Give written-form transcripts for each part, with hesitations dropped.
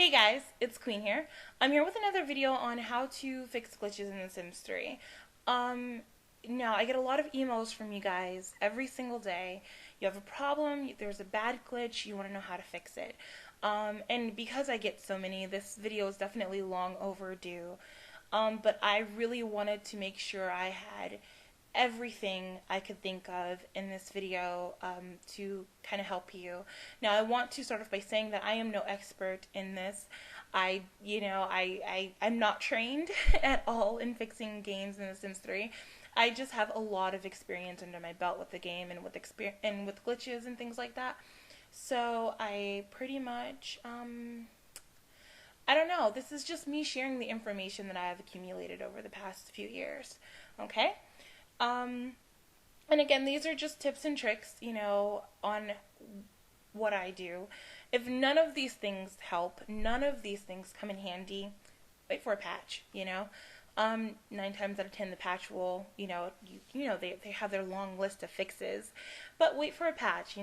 Hey guys, it's Queen here. I'm here with another video on how to fix glitches in The Sims 3. Um, Now I get a lot of emails from you guys every single day. You have a problem, there's a bad glitch, you want to know how to fix it. And because I get so many, this video is definitely long overdue. But I really wanted to make sure I had everything I could think of in this video to kind of help you. Now, I want to start off by saying that I am no expert in this. I'm not trained at all in fixing games in The Sims 3. I just have a lot of experience under my belt with the game and with glitches and things like that. So I pretty much I don't know. This is just me sharing the information that I have accumulated over the past few years. Okay? Um, and again, these are just tips and tricks, on what I do. If none of these things help, none of these things come in handy, wait for a patch, 9 times out of 10 the patch will, they have their long list of fixes, but wait for a patch,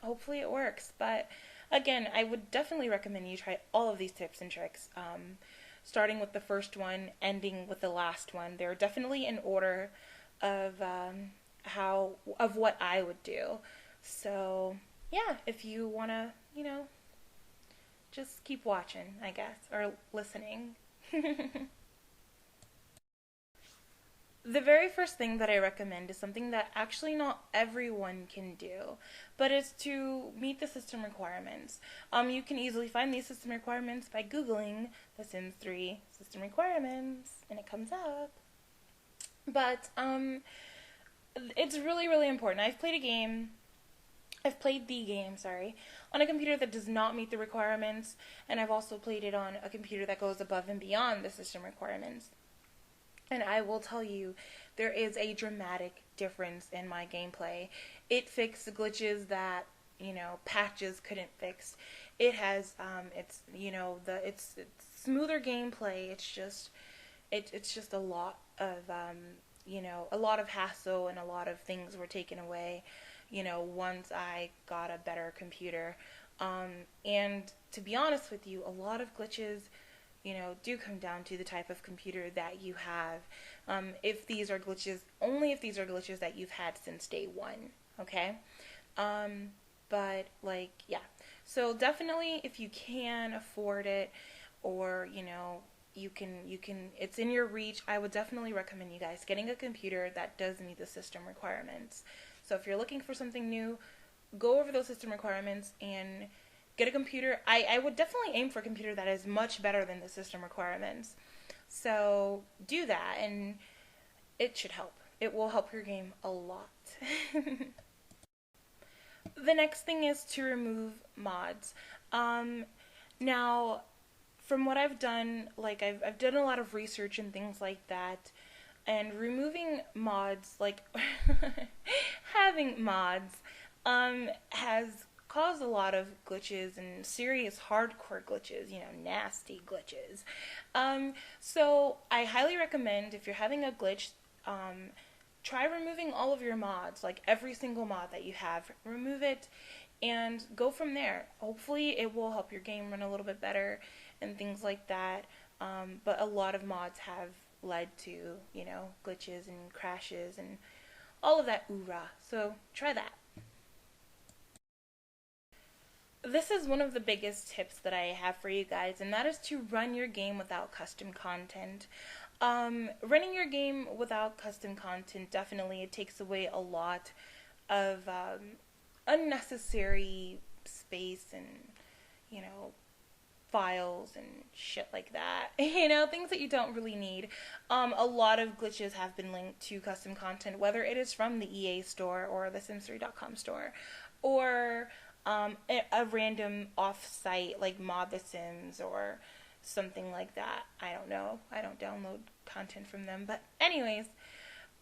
hopefully it works. But again, I would definitely recommend you try all of these tips and tricks, starting with the first one, ending with the last one. They're definitely in order of what I would do. So yeah, if you wanna, just keep watching, I guess, or listening. The very first thing that I recommend is something that actually not everyone can do, but it's to meet the system requirements. You can easily find these system requirements by Googling The Sims 3 system requirements, and it comes up. But it's really, really important. I've played the game, sorry, on a computer that does not meet the requirements, and I've also played it on a computer that goes above and beyond the system requirements. And I will tell you, there is a dramatic difference in my gameplay. It fixed glitches that, patches couldn't fix. It has, it's smoother gameplay. It's just a lot of, a lot of hassle and a lot of things were taken away, once I got a better computer. And to be honest with you, a lot of glitches do come down to the type of computer that you have. Only if these are glitches that you've had since day one, okay? But yeah. So definitely, if you can afford it, or it's in your reach, I would definitely recommend you guys getting a computer that does meet the system requirements. So if you're looking for something new, go over those system requirements and get a computer. I would definitely aim for a computer that is much better than the system requirements. So do that, and it should help. It will help your game a lot. The next thing is to remove mods. Now, from what I've done, I've done a lot of research and things like that, and removing mods, having mods, has caused a lot of glitches and serious hardcore glitches, nasty glitches. So I highly recommend, if you're having a glitch, try removing all of your mods, every single mod that you have. Remove it and go from there. Hopefully it will help your game run a little bit better and things like that. But a lot of mods have led to, glitches and crashes and all of that oorah. So try that. This is one of the biggest tips that I have for you guys, and that is to run your game without custom content. Running your game without custom content, definitely, it takes away a lot of unnecessary space and, files and shit like that. Things that you don't really need. A lot of glitches have been linked to custom content, whether it is from the EA store or the Sims3.com store, or a random off-site like Mod The Sims or something like that. I don't know. I don't download content from them. But anyways,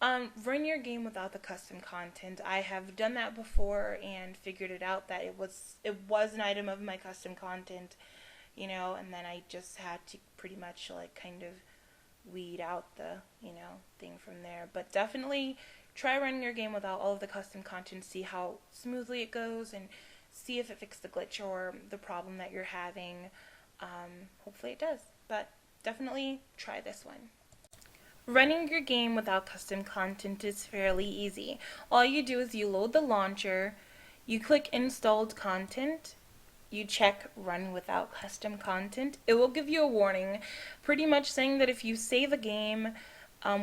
run your game without the custom content. I have done that before and figured it out that it was an item of my custom content, and then I just had to pretty much kind of weed out the, thing from there. But definitely try running your game without all of the custom content, see how smoothly it goes, and see if it fixed the glitch or the problem that you're having. Hopefully it does, but definitely try this one. Running your game without custom content is fairly easy. All you do is you load the launcher, you click installed content, you check run without custom content. It will give you a warning pretty much saying that if you save a game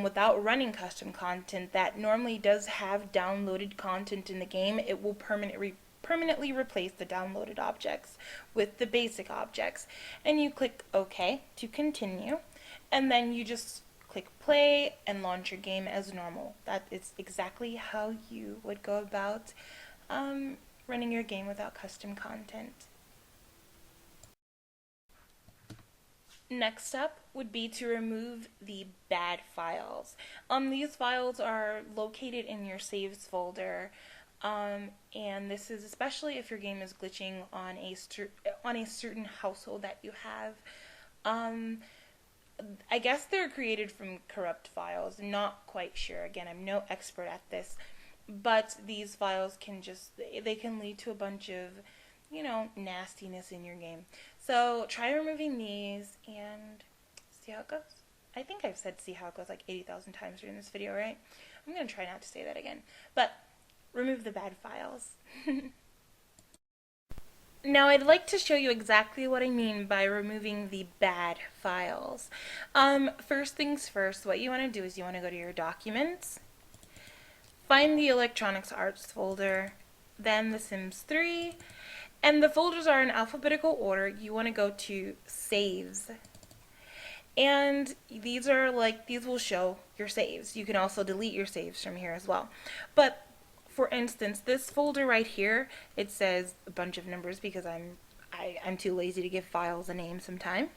without running custom content that normally does have downloaded content in the game, it will permanently replace the downloaded objects with the basic objects. And you click OK to continue, and then you just click play and launch your game as normal. That is exactly how you would go about running your game without custom content. Next up would be to remove the bad files. These files are located in your saves folder, and this is especially if your game is glitching on a certain household that you have. I guess they're created from corrupt files. Not quite sure. Again, I'm no expert at this, but these files can they can lead to a bunch of nastiness in your game. So try removing these and see how it goes. I think I've said see how it goes like 80,000 times during this video, right? I'm going to try not to say that again. But remove the bad files. Now I'd like to show you exactly what I mean by removing the bad files. First things first, what you want to do is you want to go to your documents, find the Electronics Arts folder, then the Sims 3, and the folders are in alphabetical order. You want to go to saves. And these will show your saves. You can also delete your saves from here as well. But for instance, this folder right here, it says a bunch of numbers because I'm too lazy to give files a name sometime.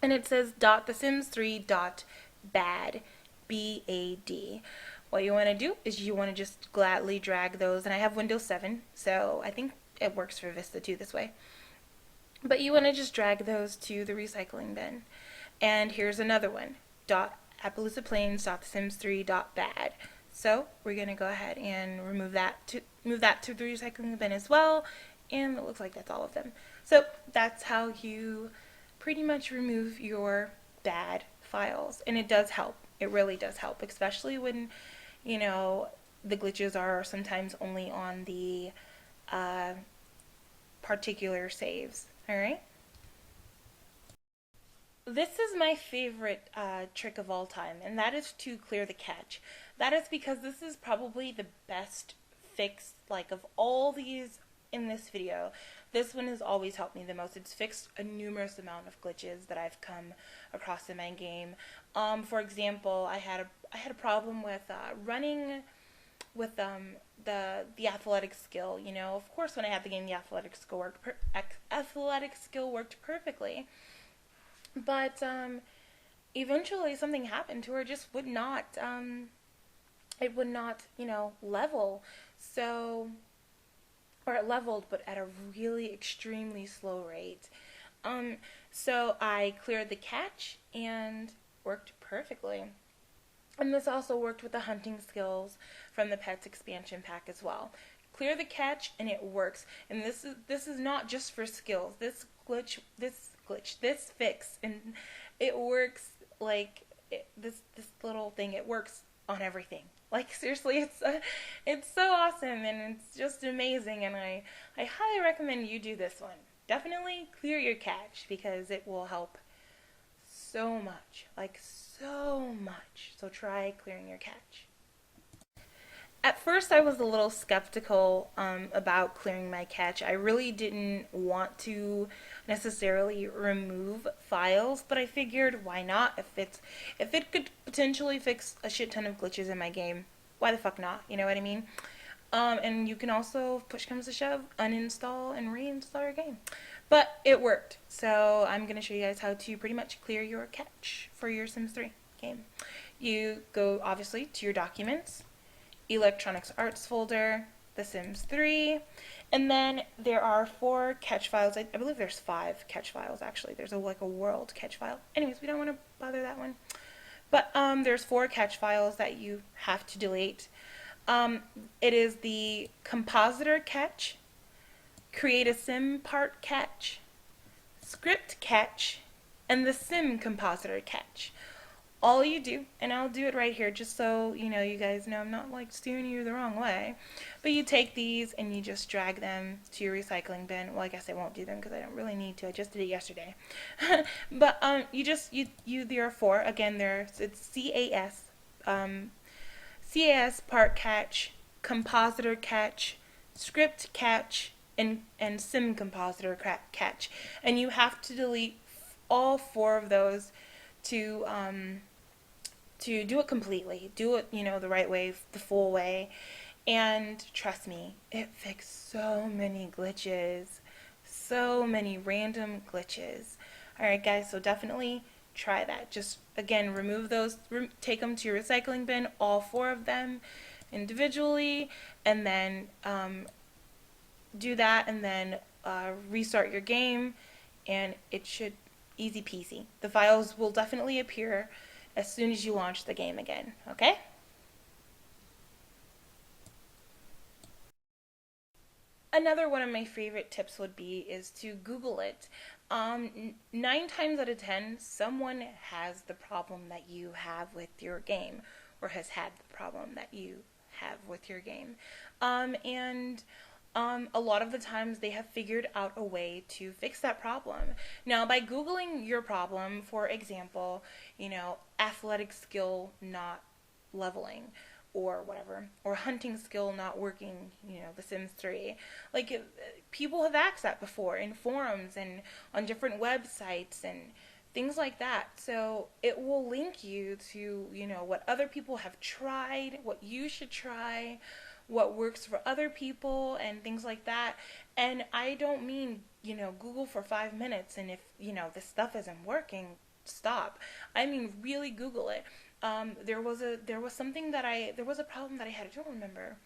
And it says .thesims3.bad, B-A-D. What you want to do is you want to just gladly drag those, and I have Windows 7, so I think it works for Vista too this way. But you want to just drag those to the recycling bin. And here's another one, .appaloosaplains.thesims3.bad. So we're going to go ahead and move that to the recycling bin as well, and it looks like that's all of them. So that's how you pretty much remove your bad files, and it does help. It really does help, especially when the glitches are sometimes only on the particular saves. All right. This is my favorite trick of all time, and that is to clear the cache. That is because this is probably the best fix, of all these in this video. This one has always helped me the most. It's fixed a numerous amount of glitches that I've come across in my game. For example, I had a problem with running with the athletic skill. Of course, when I had the game, the athletic skill worked perfectly. But eventually something happened to her. It just would not, level. So, or it leveled, but at a really extremely slow rate. So I cleared the cache and worked perfectly. And this also worked with the hunting skills from the Pets expansion pack as well. Clear the cache and it works. And this is not just for skills. This fix, and it works this little thing. It works on everything. Seriously, it's so awesome, and it's just amazing, and I highly recommend you do this one. Definitely clear your cache because it will help so much, so much. So try clearing your cache. At first I was a little skeptical about clearing my cache. I really didn't want to necessarily remove files, but I figured why not? If it could potentially fix a shit ton of glitches in my game, why the fuck not? You know what I mean? And you can also, push comes to shove, uninstall and reinstall your game. But it worked. So I'm going to show you guys how to pretty much clear your cache for your Sims 3 game. You go obviously to your documents, Electronics Arts folder, The Sims 3, and then there are 4 catch files. I believe there's 5 catch files actually. There's a world catch file. Anyways, we don't want to bother that one. But there's 4 catch files that you have to delete. It is the compositor catch, create a sim part catch, script catch, and the sim compositor catch. All you do, and I'll do it right here just so you guys know I'm not like steering you the wrong way, but you take these and you just drag them to your recycling bin. Well, I guess I won't do them because I don't really need to. I just did it yesterday. But there are four. Again, it's CAS, CAS part catch, compositor catch, script catch, and sim compositor catch, and you have to delete all four of those to do it completely. Do it, the right way, the full way. And trust me, it fixed so many glitches. So many random glitches. Alright, guys, so definitely try that. Just, again, remove those, take them to your recycling bin, all four of them individually, and then do that, and then restart your game, and it should easy peasy. The files will definitely appear as soon as you launch the game again, okay? Another one of my favorite tips would be is to Google it. 9 times out of 10, someone has the problem that you have with your game, or has had the problem that you have with your game. And a lot of the times they have figured out a way to fix that problem. Now, by Googling your problem, for example, athletic skill not leveling, or whatever, or hunting skill not working, The Sims 3. Like, people have asked that before in forums and on different websites and things like that. So it will link you to, what other people have tried, what you should try, what works for other people, and things like that. And I don't mean, Google for 5 minutes, and if, this stuff isn't working, stop. I mean, really Google it. There was a problem that I had. I don't remember,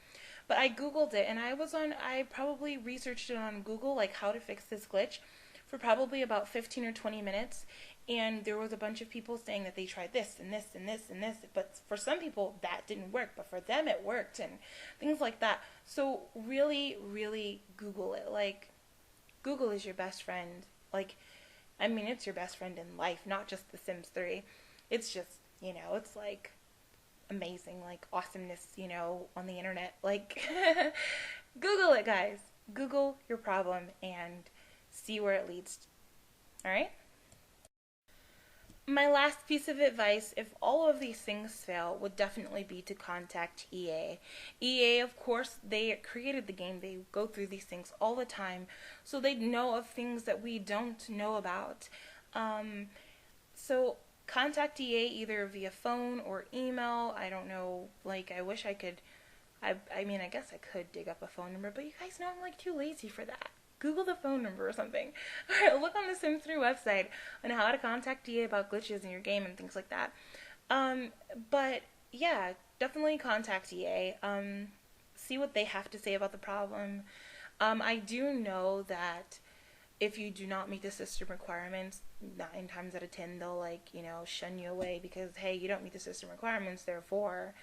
but I Googled it, and I probably researched it on Google, like how to fix this glitch, for probably about 15 or 20 minutes. And there was a bunch of people saying that they tried this and this and this and this, but for some people that didn't work, but for them it worked, and things like that. So really, really Google it. Like, Google is your best friend. Like, I mean, it's your best friend in life, not just The Sims 3. It's just, it's like amazing, like awesomeness, on the internet. Like, Google it, guys. Google your problem and see where it leads. All right? My last piece of advice, if all of these things fail, would definitely be to contact EA. EA, of course, they created the game. They go through these things all the time, so they know of things that we don't know about. So contact EA either via phone or email. I don't know, like, I wish I could, I mean, I guess I could dig up a phone number, but you guys know I'm, like, too lazy for that. Google the phone number or something. Look on the Sims 3 website on how to contact EA about glitches in your game and things like that. But yeah, definitely contact EA. See what they have to say about the problem. I do know that if you do not meet the system requirements, 9 times out of 10 they'll, like, shun you away because, hey, you don't meet the system requirements, therefore,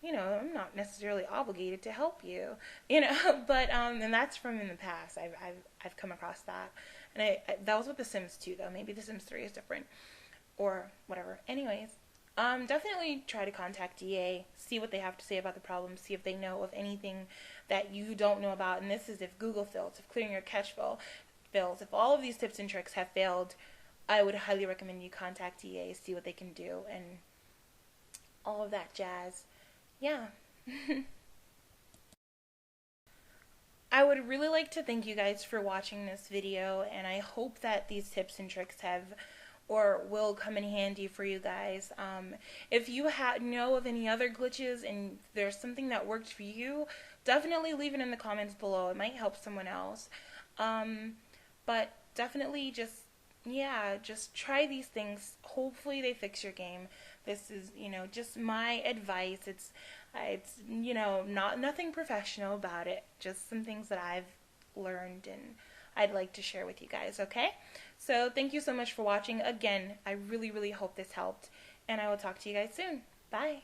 I'm not necessarily obligated to help you, but and that's from in the past. I've come across that, and that was with The Sims 2 though. Maybe The Sims 3 is different, or whatever. Anyways, definitely try to contact EA, see what they have to say about the problem, see if they know of anything that you don't know about. And this is if Google fails, if clearing your cache fails, if all of these tips and tricks have failed. I would highly recommend you contact EA, see what they can do, and all of that jazz. Yeah. I would really like to thank you guys for watching this video, and I hope that these tips and tricks have or will come in handy for you guys. If you know of any other glitches and there's something that worked for you, definitely leave it in the comments below. It might help someone else. But definitely just try these things. Hopefully they fix your game. This is, just my advice. It's not nothing professional about it. Just some things that I've learned and I'd like to share with you guys, okay? So thank you so much for watching. Again, I really, really hope this helped, and I will talk to you guys soon. Bye.